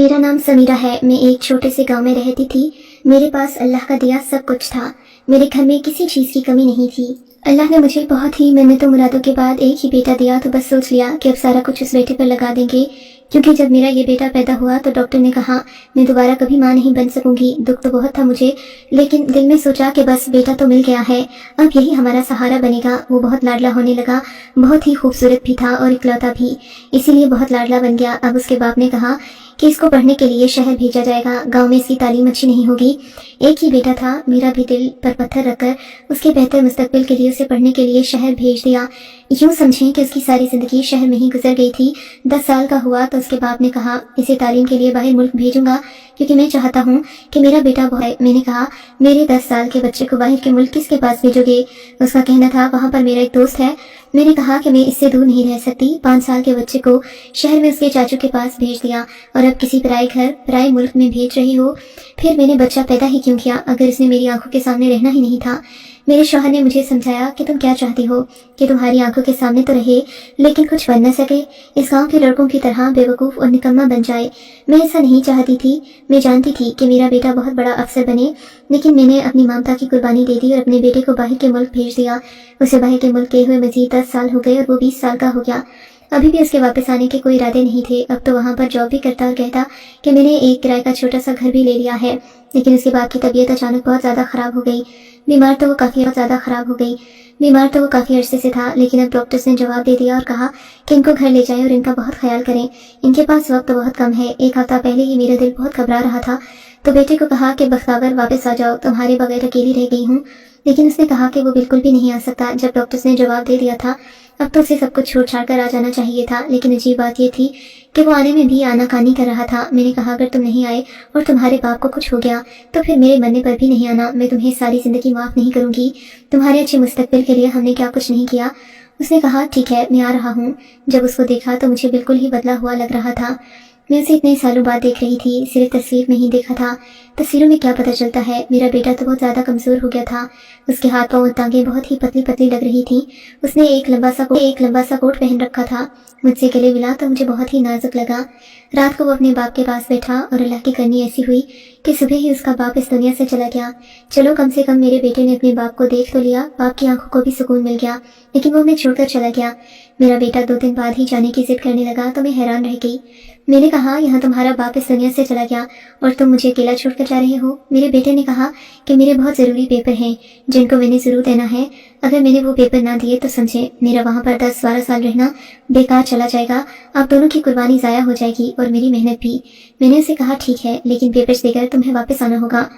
मेरा नाम समीरा है। मैं एक छोटे से गांव में रहती थी। मेरे पास अल्लाह का दिया सब कुछ था। मेरे घर में किसी चीज़ की कमी नहीं थी। अल्लाह ने मुझे बहुत ही मिन्नतों मुरादों के बाद एक ही बेटा दिया, तो बस सोच लिया कि अब सारा कुछ उस बेटे पर लगा देंगे। क्योंकि जब मेरा ये बेटा पैदा हुआ तो डॉक्टर ने कहा मैं दोबारा कभी माँ नहीं बन सकूंगी। दुख तो बहुत था मुझे, लेकिन दिल में सोचा कि बस बेटा तो मिल गया है, अब यही हमारा सहारा बनेगा। वो बहुत लाडला होने लगा, बहुत ही खूबसूरत भी था और इकलौता भी, इसीलिए बहुत लाडला बन गया। अब उसके बाप ने कहा कि इसको पढ़ने के लिए शहर भेजा जाएगा, गांव में इसकी तालीम अच्छी नहीं होगी। एक ही बेटा था, मेरा भी दिल पर पत्थर रखकर उसके बेहतर मुस्तकबिल के लिए उसे पढ़ने के लिए शहर भेज दिया। यूँ समझें कि उसकी सारी ज़िंदगी शहर में ही गुजर गई थी। 10 साल का हुआ तो उसके बाप ने कहा इसे तालीम के लिए बाहर मुल्क भेजूंगा, क्योंकि मैं चाहता हूँ कि मेरा बेटा वो है। मैंने कहा मेरे 10 साल के बच्चे को बाहर के मुल्क किसके पास भेजोगे? उसका कहना था वहाँ पर मेरा एक दोस्त है। मैंने कहा कि मैं इससे दूर नहीं रह सकती। 5 साल के बच्चे को शहर में उसके चाचू के पास भेज दिया और अब किसी पराए घर पराए मुल्क में भेज रही हो। फिर मैंने बच्चा पैदा ही क्यों किया अगर इसने मेरी आंखों के सामने रहना ही नहीं था? मेरे शौहर ने मुझे समझाया कि तुम क्या चाहती हो कि तुम्हारी आंखों के सामने तो रहे लेकिन कुछ बन न सके, इस गांव के लड़कों की तरह बेवकूफ़ और निकम्मा बन जाए। मैं ऐसा नहीं चाहती थी। मैं जानती थी कि मेरा बेटा बहुत बड़ा अफसर बने, लेकिन मैंने अपनी ममता की कुर्बानी दे दी और अपने बेटे को बाहर के मुल्क भेज दिया। उसे बाहर के मुल्क गए हुए मजीद 10 साल हो गए और वो 20 साल का हो गया। अभी भी उसके वापस आने के कोई इरादे नहीं थे। अब तो वहाँ पर जॉब भी करता और कहता कि मैंने एक किराए का छोटा सा घर भी ले लिया है। लेकिन उसके बाप की तबीयत अचानक बहुत ज़्यादा ख़राब हो गई। बीमार तो वो काफ़ी अरसे से था, लेकिन अब डॉक्टर्स ने जवाब दे दिया और कहा कि इनको घर ले जाएं और इनका बहुत ख्याल करें। इनके पास वक्त तो बहुत कम है। 1 हफ्ता पहले ही मेरा दिल बहुत घबरा रहा था, तो बेटे को कहा कि बख्तावर वापस आ जाओ, तुम्हारे बगैर अकेली रह गई हूँ। लेकिन उसने कहा कि वो बिल्कुल भी नहीं आ सकता। जब डॉक्टर्स ने जवाब दे दिया था अब तो उसे सब कुछ छोड़ छाड़ कर आ जाना चाहिए था, लेकिन अजीब बात ये थी कि वो आने में भी आनाकानी कर रहा था। मैंने कहा अगर तुम नहीं आए और तुम्हारे बाप को कुछ हो गया तो फिर मेरे मरने पर भी नहीं आना। मैं तुम्हें सारी ज़िंदगी माफ़ नहीं करूँगी। तुम्हारे अच्छे मुस्तकबिल के लिए हमने क्या कुछ नहीं किया। उसने कहा ठीक है मैं आ रहा हूँ। जब उसको देखा तो मुझे बिल्कुल ही बदला हुआ लग रहा था। मैं उसे इतने सालों बाद देख रही थी, सिर्फ तस्वीर में ही देखा था। तस्वीरों में क्या पता चलता है। मेरा बेटा तो बहुत ज़्यादा कमज़ोर हो गया था। उसके हाथ पाँव और टांगें बहुत ही पतली पतली लग रही थी। उसने एक लंबा सा कोट पहन रखा था। मुझसे गले मिला तो मुझे बहुत ही नाजुक लगा। रात को वो अपने बाप के पास बैठा और अल्लाह की करनी ऐसी हुई कि सुबह ही उसका बाप इस दुनिया से चला गया। चलो कम से कम मेरे बेटे ने अपने बाप को देख तो लिया। बाप की आंखों को भी सुकून मिल गया, लेकिन वो उन्हें छोड़कर चला गया। मेरा बेटा 2 दिन बाद ही जाने की जिद करने लगा तो मैं हैरान रह गई। मैंने कहा यहाँ तुम्हारा बाप इस दुनिया से चला गया और तुम मुझे अकेला छोड़कर जा रहे हो। मेरे बेटे ने कहा कि मेरे बहुत ज़रूरी पेपर हैं जिनको मैंने ज़रूर देना है। अगर मैंने वो पेपर ना दिए तो समझे मेरा वहाँ पर 10-12 साल रहना बेकार चला जाएगा। आप दोनों की कुर्बानी ज़ाया हो जाएगी और मेरी मेहनत भी। मैंने उसे कहा ठीक है, लेकिन पेपर्स देकर तुम्हें वापस आना होगा।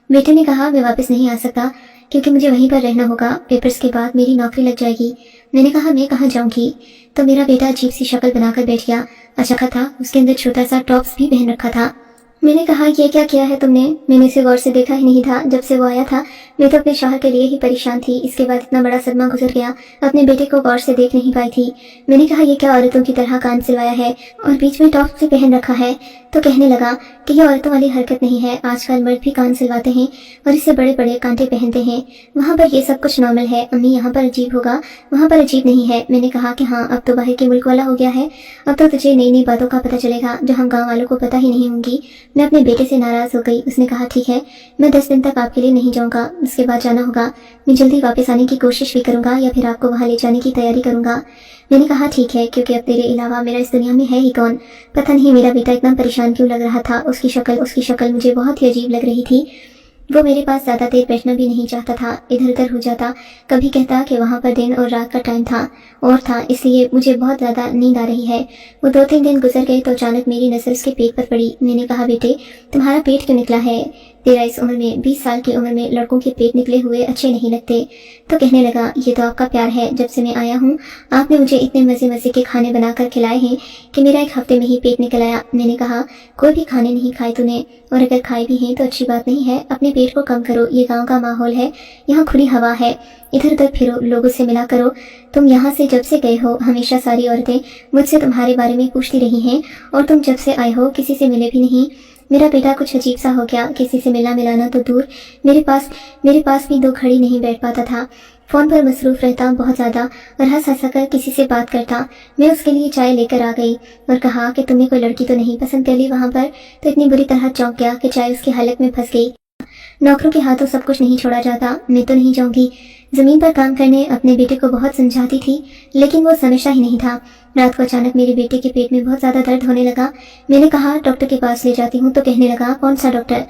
बेटे ने कहा मैं वापस नहीं आ सकता क्योंकि मुझे वहीं पर रहना होगा। पेपर्स के बाद मेरी नौकरी लग जाएगी। मैंने कहा मैं कहाँ जाऊँगी? तो मेरा बेटा अजीब सी शक्ल बनाकर बैठ गया। अच्छा था, उसके अंदर छोटा सा टॉप्स भी पहन रखा था। मैंने कहा ये क्या किया है तुमने? मैंने उसे गौर से देखा ही नहीं था। जब से वो आया था मैं तो अपने शौहर के लिए ही परेशान थी। इसके बाद इतना बड़ा सदमा गुजर गया, अपने बेटे को गौर से देख नहीं पाई थी। मैंने कहा ये क्या औरतों की तरह कान सिलवाया है और बीच में टॉप से पहन रखा है? तो कहने लगा कि ये औरतों वाली हरकत नहीं है, आजकल मर्द भी कान सिलवाते हैं और इससे बड़े बड़े कांटे पहनते हैं। वहाँ पर ये सब कुछ नॉर्मल है अम्मी, यहाँ पर अजीब होगा, वहाँ पर अजीब नहीं है। मैंने कहा कि हाँ अब तो बाहर के मुल्क वाला हो गया है, अब तो तुझे नई नई बातों का पता चलेगा जो हम गाँव वालों को पता ही नहीं होंगी। मैं अपने बेटे से नाराज़ हो गई। उसने कहा ठीक है मैं 10 दिन तक आपके लिए नहीं जाऊँगा, उसके बाद जाना होगा। मैं जल्दी वापस आने की कोशिश भी करूँगा या फिर आपको वहाँ ले जाने की तैयारी करूँगा। मैंने कहा ठीक है, क्योंकि अब तेरे अलावा मेरा इस दुनिया में है ही कौन। पता नहीं मेरा बेटा इतना परेशान क्यों लग रहा था। उसकी शक्ल मुझे बहुत ही अजीब लग रही थी। वो मेरे पास ज़्यादा देर बैठना भी नहीं चाहता था, इधर उधर हो जाता। कभी कहता कि वहाँ पर दिन और रात का टाइम था और था, इसलिए मुझे बहुत ज़्यादा नींद आ रही है। वो 2-3 दिन गुजर गए तो अचानक मेरी नज़र उसके पेट पर पड़ी। मैंने कहा बेटे तुम्हारा पेट क्यों निकला है? तेरा इस उम्र में 20 साल की उम्र में लड़कों के पेट निकले हुए अच्छे नहीं लगते। तो कहने लगा ये तो आपका प्यार है। जब से मैं आया हूँ आपने मुझे इतने मज़े मज़े के खाने बनाकर खिलाए हैं कि मेरा 1 हफ्ते में ही पेट निकल आया। मैंने कहा कोई भी खाने नहीं खाए तूने, और अगर खाए भी हैं तो अच्छी बात नहीं है। अपने पेट को कम करो, ये गाँव का माहौल है, यहाँ खुली हवा है, इधर उधर फिरो, लोगों से मिला करो। तुम यहाँ से जब से गए हो हमेशा सारी औरतें मुझसे तुम्हारे बारे में पूछती रही हैं और तुम जब से आए हो किसी से मिले भी नहीं। मेरा बेटा कुछ अजीब सा हो गया, किसी से मिलना मिलाना तो दूर, मेरे पास भी 2 घड़ी नहीं बैठ पाता था। फोन पर मसरूफ रहता बहुत ज्यादा और हंस हंस कर किसी से बात करता। मैं उसके लिए चाय लेकर आ गई और कहा कि तुम्हें कोई लड़की तो नहीं पसंद कर ली वहां पर, तो इतनी बुरी तरह चौंक गया कि चाय उसकी हालत में फंस गई। नौकरों के हाथों सब कुछ नहीं छोड़ा जाता, मैं तो नहीं जाऊंगी। जमीन पर काम करने अपने बेटे को बहुत समझाती थी, लेकिन वो समझता ही नहीं था। रात को अचानक मेरे बेटे के पेट में बहुत ज्यादा दर्द होने लगा। मैंने कहा डॉक्टर के पास ले जाती हूँ, तो कहने लगा कौन सा डॉक्टर।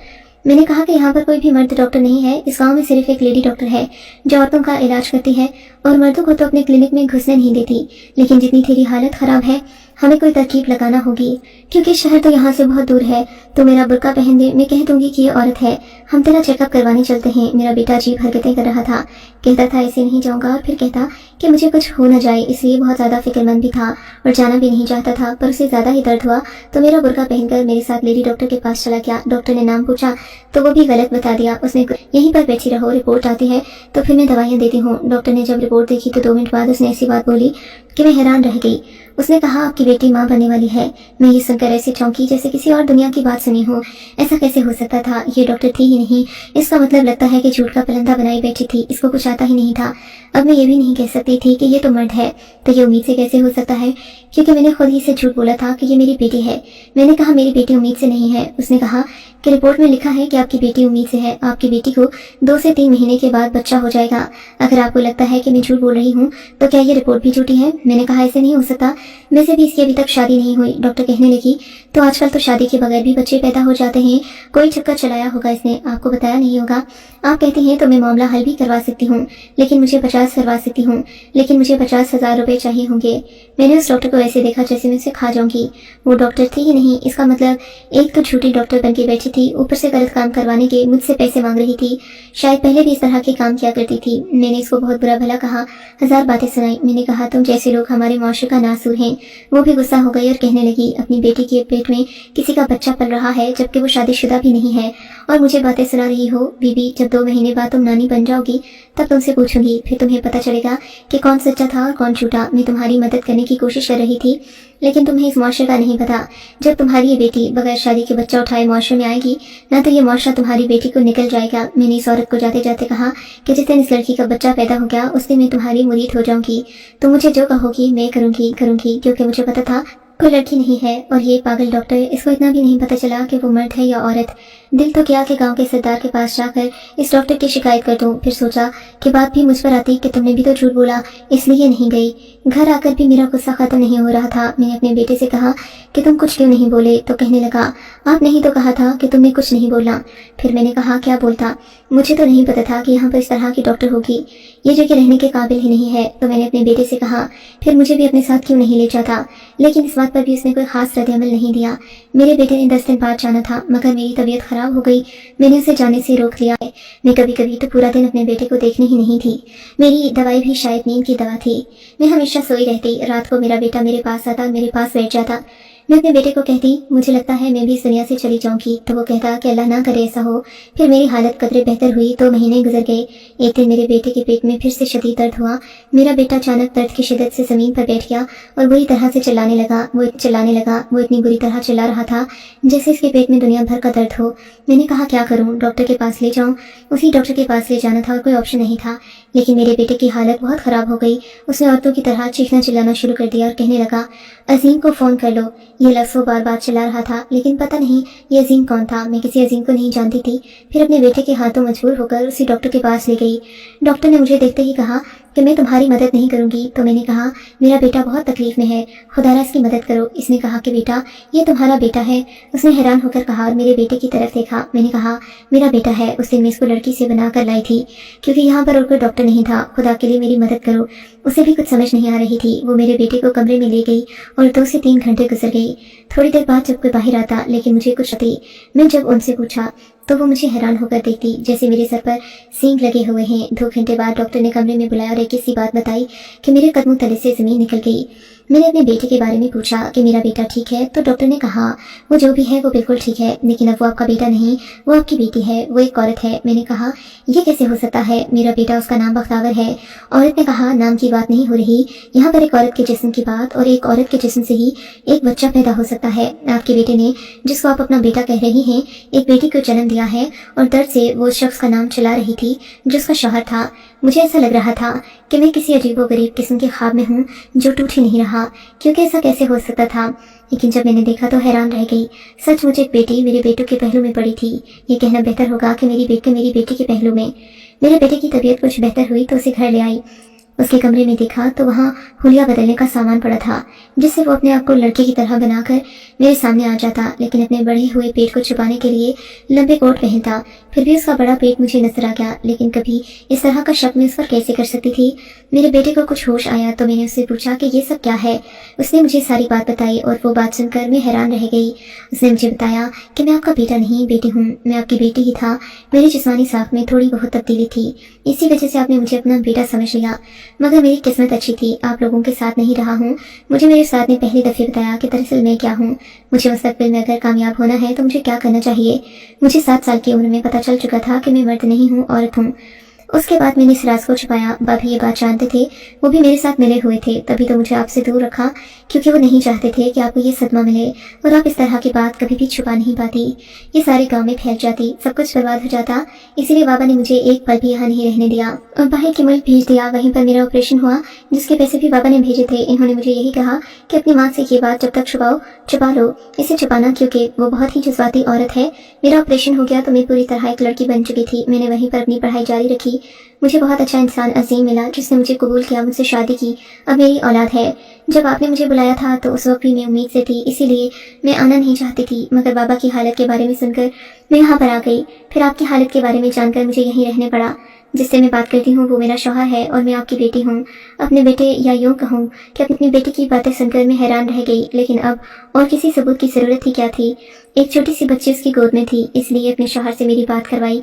मैंने कहा कि यहाँ पर कोई भी मर्द डॉक्टर नहीं है, इस गांव में सिर्फ एक लेडी डॉक्टर है जो औरतों का इलाज करती है और मर्दों को तो अपने क्लिनिक में घुसने नहीं देती। लेकिन जितनी तेरी हालत खराब है, हमें कोई तरकीब लगाना होगी, क्योंकि शहर तो यहाँ से बहुत दूर है। तो मेरा बुर्का पहन दे, मैं कह दूंगी कि ये औरत है, हम तेरा चेकअप करवाने चलते हैं। मेरा बेटा अजीब हरकतें कर रहा था, कहता था ऐसे नहीं जाऊंगा, और फिर कहता कि मुझे कुछ हो न जाए, इसलिए बहुत ज्यादा फिक्रमंद भी था और जाना भी नहीं चाहता था। पर उसे ज्यादा ही दर्द हुआ तो मेरा बुर्का पहनकर मेरे साथ लेडी डॉक्टर के पास चला गया। डॉक्टर ने नाम पूछा तो वो भी गलत बता दिया। उसने यहीं पर बैठी रहो, रिपोर्ट आती है तो फिर मैं दवाइयाँ देती हूँ। डॉक्टर ने जब रिपोर्ट देखी तो 2 मिनट बाद उसने ऐसी बात बोली कि मैं हैरान रह गई। उसने कहा आपकी बेटी माँ बनने वाली है। मैं ये सुनकर ऐसे चौंकी जैसे किसी और दुनिया की बात सुनी हो। ऐसा कैसे हो सकता था, ये डॉक्टर थी ही नहीं। इसका मतलब लगता है कि झूठ का पलंदा बनाई बैठी थी, इसको कुछ आता ही नहीं था। अब मैं ये भी नहीं कह सकती थी कि ये तो मर्द है, तो ये उम्मीद से कैसे हो सकता है, क्योंकि मैंने खुद ही से झूठ बोला था कि ये मेरी बेटी है। मैंने कहा मेरी बेटी उम्मीद से नहीं है। उसने कहा कि रिपोर्ट में लिखा है कि आपकी बेटी उम्मीद से है, आपकी बेटी को 2 से 3 महीने के बाद बच्चा हो जाएगा। अगर आपको लगता है कि मैं झूठ बोल रही हूँ तो क्या ये रिपोर्ट भी झूठी है। मैंने कहा ऐसे नहीं हो सकता, वैसे भी इसकी अभी तक शादी नहीं हुई। डॉक्टर कहने लगी तो आजकल तो शादी के बगैर भी बच्चे पैदा हो जाते हैं, कोई चक्कर चलाया होगा इसने, आपको बताया नहीं होगा। आप कहती हैं तो मैं मामला हल भी करवा सकती हूँ, लेकिन मुझे 50 करवा सकती हूँ, लेकिन मुझे 50,000 रुपए चाहिए होंगे। मैंने उस डॉक्टर को ऐसे देखा जैसे मैं उसे खा जाऊंगी। वो डॉक्टर थी ही नहीं, इसका मतलब एक तो झूठी डॉक्टर बन के बैठी थी, ऊपर से गलत काम करवाने के मुझसे पैसे मांग रही थी। शायद पहले भी इस तरह के काम किया करती थी। मैंने इसको बहुत बुरा भला कहा, 1000 बातें सुनाई। मैंने कहा तुम जैसे लोग हमारे माशरे का नासूर हैं। वो भी गुस्सा हो गई और कहने लगी अपनी बेटी के पेट में किसी का बच्चा पल रहा है, जबकि वो शादीशुदा भी नहीं है, और मुझे बातें सुना रही हो। बीबी, जब 2 महीने बाद तुम नानी बन जाओगी तब तुमसे पूछूंगी, फिर तुम्हें पता चलेगा कि कौन सच्चा था और कौन झूठा। मैं तुम्हारी मदद करने की कोशिश कर रही थी, लेकिन तुम्हें इस मुआशरे का नहीं पता। जब तुम्हारी ये बेटी बगैर शादी के बच्चा उठाए मुआशरे में आएगी ना, तो ये मुआशरा तुम्हारी बेटी को निकल जाएगा। मैंने इस औरत को जाते जाते कहा कि जिस दिन इस लड़की का बच्चा पैदा हो गया उस दिन मैं तुम्हारी मुरीद हो जाऊंगी। तुम मुझे जो कहोगी मैं करूंगी, क्योंकि मुझे पता था कोई लड़की नहीं है। और ये पागल डॉक्टर, इसको इतना भी नहीं पता चला कि वो मर्द है या औरत। दिल तो किया कि गांव के सरदार के पास जाकर इस डॉक्टर की शिकायत कर दूं, फिर सोचा कि बात भी मुझ पर आती कि तुमने भी तो झूठ बोला, इसलिए नहीं गई। घर आकर भी मेरा गुस्सा खत्म नहीं हो रहा था। मैंने अपने बेटे से कहा कि तुम कुछ क्यों नहीं बोले, तो कहने लगा आप नहीं तो कहा था कि तुमने कुछ नहीं बोलना। फिर मैंने कहा क्या बोलता, मुझे तो नहीं पता था कि यहाँ पर इस तरह की डॉक्टर होगी, ये जो कि रहने के काबिल ही नहीं है। तो मैंने अपने बेटे से कहा फिर मुझे भी अपने साथ क्यों नहीं ले जाता, लेकिन इस बात पर भी उसने कोई खास रद्द-ए-अमल नहीं दिया। मेरे बेटे ने 10 दिन बाद जाना था, मगर मेरी तबीयत खराब हो गई, मैंने उसे जाने से रोक दिया है। मैं कभी कभी तो पूरा दिन अपने बेटे को देखने ही नहीं थी। मेरी दवाई भी शायद नींद की दवा थी। मैं हमेशा सोई रहती, रात को मेरा बेटा मेरे पास आता, मेरे पास बैठ जाता। मैं अपने बेटे को कहती मुझे लगता है मैं भी इस दुनिया से चली जाऊंगी, तो वो कहता कि अल्लाह ना करे ऐसा हो। फिर मेरी हालत कदरे बेहतर हुई, 2 महीने गुजर गए। एक दिन मेरे बेटे के पेट में फिर से शदीद दर्द हुआ। मेरा बेटा अचानक दर्द की शिद्दत से जमीन पर बैठ गया और बुरी तरह से चिल्लाने लगा। वो इतनी बुरी तरह चिल्ला रहा था जैसे इसके पेट में दुनिया भर का दर्द हो। मैंने कहा क्या करूं, डॉक्टर के पास ले जाऊं। उसी डॉक्टर के पास ले जाना था और कोई ऑप्शन नहीं था। लेकिन मेरे बेटे की हालत बहुत खराब हो गई। उसने औरतों की तरह चीखना चिल्लाना शुरू कर दिया और कहने लगा अजीम को फोन कर लो। ये लफ्ज़ वो बार बार चिल्ला रहा था, लेकिन पता नहीं ये अजीम कौन था। मैं किसी अजीम को नहीं जानती थी। फिर अपने बेटे के हाथों मजबूर होकर उसी डॉक्टर के पास ले गई। डॉक्टर ने मुझे देखते ही कहा कि मैं तुम्हारी मदद नहीं करूंगी। तो मैंने कहा मेरा बेटा बहुत तकलीफ में है, खुदारा इसकी मदद करो। इसने कहा कि बेटा ये तुम्हारा बेटा है। उसने हैरान होकर कहा और मेरे बेटे की तरफ देखा। मैंने कहा मेरा बेटा है, उस दिन मैं इसको लड़की से बना कर लाई थी, क्योंकि यहाँ पर और कोई डॉक्टर नहीं था। खुदा के लिए मेरी मदद करो। उसे भी कुछ समझ नहीं आ रही थी। वो मेरे बेटे को कमरे में ले गई और 2 से 3 घंटे गुजर गई। थोड़ी देर बाद जब कोई बाहर आता, लेकिन मुझे कुछ थी। मैं जब उनसे पूछा तो वो मुझे हैरान होकर देखती जैसे मेरे सर पर सींग लगे हुए हैं। 2 घंटे बाद डॉक्टर ने कमरे में बुलाया और एक ऐसी बात बताई कि मेरे कदमों तले से जमीन निकल गई। मैंने अपने बेटे के बारे में पूछा कि मेरा बेटा ठीक है, तो डॉक्टर ने कहा वो जो भी है वो बिल्कुल ठीक है, लेकिन अब वो आपका बेटा नहीं, वो आपकी बेटी है, वो एक औरत है। मैंने कहा ये कैसे हो सकता है, मेरा बेटा, उसका नाम बख्तावर है। औरत ने कहा नाम की बात नहीं हो रही, यहाँ पर एक औरत के जिस्म की बात, और एक औरत के जिस्म से ही एक बच्चा पैदा हो सकता है। आपके बेटे ने, जिसको आप अपना बेटा कह रही हैं, एक बेटी को जन्म दिया है और दर्द से वो शख्स का नाम चला रही थी जिसका शौहर था। मुझे ऐसा लग रहा था कि मैं किसी अजीबोगरीब किस्म के ख्वाब में हूँ जो टूट ही नहीं रहा, क्योंकि ऐसा कैसे हो सकता था। लेकिन जब मैंने देखा तो हैरान रह गई। सच मुझे एक बेटी मेरे बेटों के पहलू में पड़ी थी। ये कहना बेहतर होगा कि मेरी बेटी के पहलू में। मेरे बेटे की तबीयत कुछ बेहतर हुई तो उसे घर ले आई। उसके कमरे में देखा तो वहाँ हुलिया बदलने का सामान पड़ा था, जिससे वो अपने आप को लड़के की तरह बनाकर मेरे सामने आ जाता, लेकिन अपने बढ़े हुए पेट को छुपाने के लिए लंबे कोट पहनता। फिर भी उसका बड़ा पेट मुझे नजर आ गया, लेकिन कभी इस तरह का शक मैं उस पर कैसे कर सकती थी। मेरे बेटे को कुछ होश आया तो मैंने उससे पूछा कि ये सब क्या है। उसने मुझे सारी बात बताई और वो बात सुनकर मैं हैरान रह गई। उसने मुझे बताया कि मैं आपका बेटा नहीं बेटी हूँ, मैं आपकी बेटी ही था। मेरी जिस्मानी साख में थोड़ी बहुत तब्दीली थी, इसी वजह से आपने मुझे अपना बेटा समझ लिया। मगर मेरी किस्मत अच्छी थी, आप लोगों के साथ नहीं रहा हूँ। मुझे मेरे साथ ने पहली दफे बताया कि दरअसल मैं क्या हूँ। मुझे मुस्तकबिल में अगर कामयाब होना है तो मुझे क्या करना चाहिए। मुझे 7 साल की उम्र में पता चल चुका था कि मैं मर्द नहीं हूँ, औरत हूँ। उसके बाद मैंने इस राज को छुपाया। भाभी ये बात जानते थे, वो भी मेरे साथ मिले हुए थे, तभी तो मुझे आपसे दूर रखा, क्योंकि वो नहीं चाहते थे कि आपको ये सदमा मिले और आप इस तरह की बात कभी भी छुपा नहीं पाती। ये सारे गांव में फैल जाती, सब कुछ बर्बाद हो जाता। इसीलिए बाबा ने मुझे एक पल भी यहाँ नहीं रहने दिया और बाहर के मुल्क भेज दिया। वहीं पर मेरा ऑपरेशन हुआ, जिसके पैसे भी बाबा ने भेजे थे। इन्होंने मुझे यही कहा कि अपनी माँ से ये बात जब तक छुपा लो, इसे छुपाना, क्योंकि वो बहुत ही जज्बाती औरत है। मेरा ऑपरेशन हो गया तो मैं पूरी तरह एक लड़की बन चुकी थी। मैंने वहीं पर अपनी पढ़ाई जारी रखी। मुझे बहुत अच्छा इंसान अजीम मिला, जिसने मुझे कबूल किया, मुझसे शादी की। अब मेरी औलाद है। जब आपने मुझे बुलाया था तो उस वक्त भी मैं उम्मीद से थी, इसीलिए मैं आना नहीं चाहती थी। मगर बाबा की हालत के बारे में सुनकर मैं यहाँ पर आ गई। फिर आपकी हालत के बारे में जानकर मुझे यहीं रहने पड़ा। जिससे मैं बात करती हूँ वो मेरा शौहर है और मैं आपकी बेटी हूँ। अपने बेटे, या यूँ कहूँ कि अपनी बेटी की बातें सुनकर मैं हैरान रह गई। लेकिन अब और किसी सबूत की जरूरत ही क्या थी। एक छोटी सी बच्ची उसकी गोद में थी, इसलिए अपने शौहर से मेरी बात करवाई।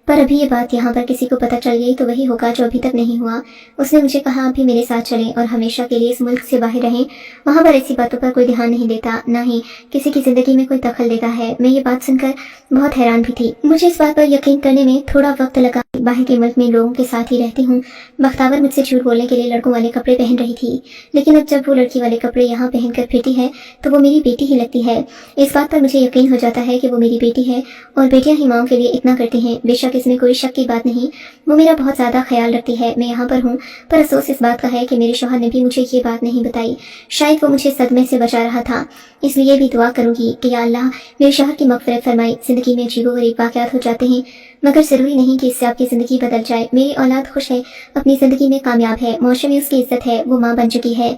पर अभी ये बात यहाँ पर किसी को पता चल गई तो वही होगा जो अभी तक नहीं हुआ। उसने मुझे कहा आप भी मेरे साथ चलें और हमेशा के लिए इस मुल्क से बाहर रहें। वहाँ पर ऐसी बातों पर कोई ध्यान नहीं देता, ना ही किसी की जिंदगी में कोई दखल देता है। मैं ये बात सुनकर बहुत हैरान भी थी। मुझे इस बात पर यकीन करने में थोड़ा वक्त लगा। बाहर के मुल्क में लोगों के साथ ही रहती हूँ। बख्तावर मुझसे झूठ बोलने के लिए लड़कों वाले कपड़े पहन रही थी, लेकिन अब जब वो लड़की वाले कपड़े यहाँ पहनकर फिरती है तो वो मेरी बेटी ही लगती है। इस बात पर मुझे यकीन हो जाता है कि वो मेरी बेटी है और बेटियां ही माओं के लिए इतना करती हैं। बेशक इसमें कोई शक की बात नहीं, वो मेरा बहुत ज्यादा ख्याल रखती है। मैं यहाँ पर हूँ, पर अफसोस इस बात का है कि मेरे शौहर ने भी मुझे ये बात नहीं बताई। शायद वो मुझे सदमे से बचा रहा था। इसलिए भी दुआ करूंगी कि या अल्लाह मेरे शौहर की मग़फ़िरत फरमाए। जिंदगी में अजीबोगरीब वाक़यात हो जाते हैं, मगर जरूरी नहीं कि इससे आपकी जिंदगी बदल जाए। मेरी औलाद खुश है, अपनी जिंदगी में कामयाब है, मौशे में उसकी इज्जत है, वो माँ बन चुकी है।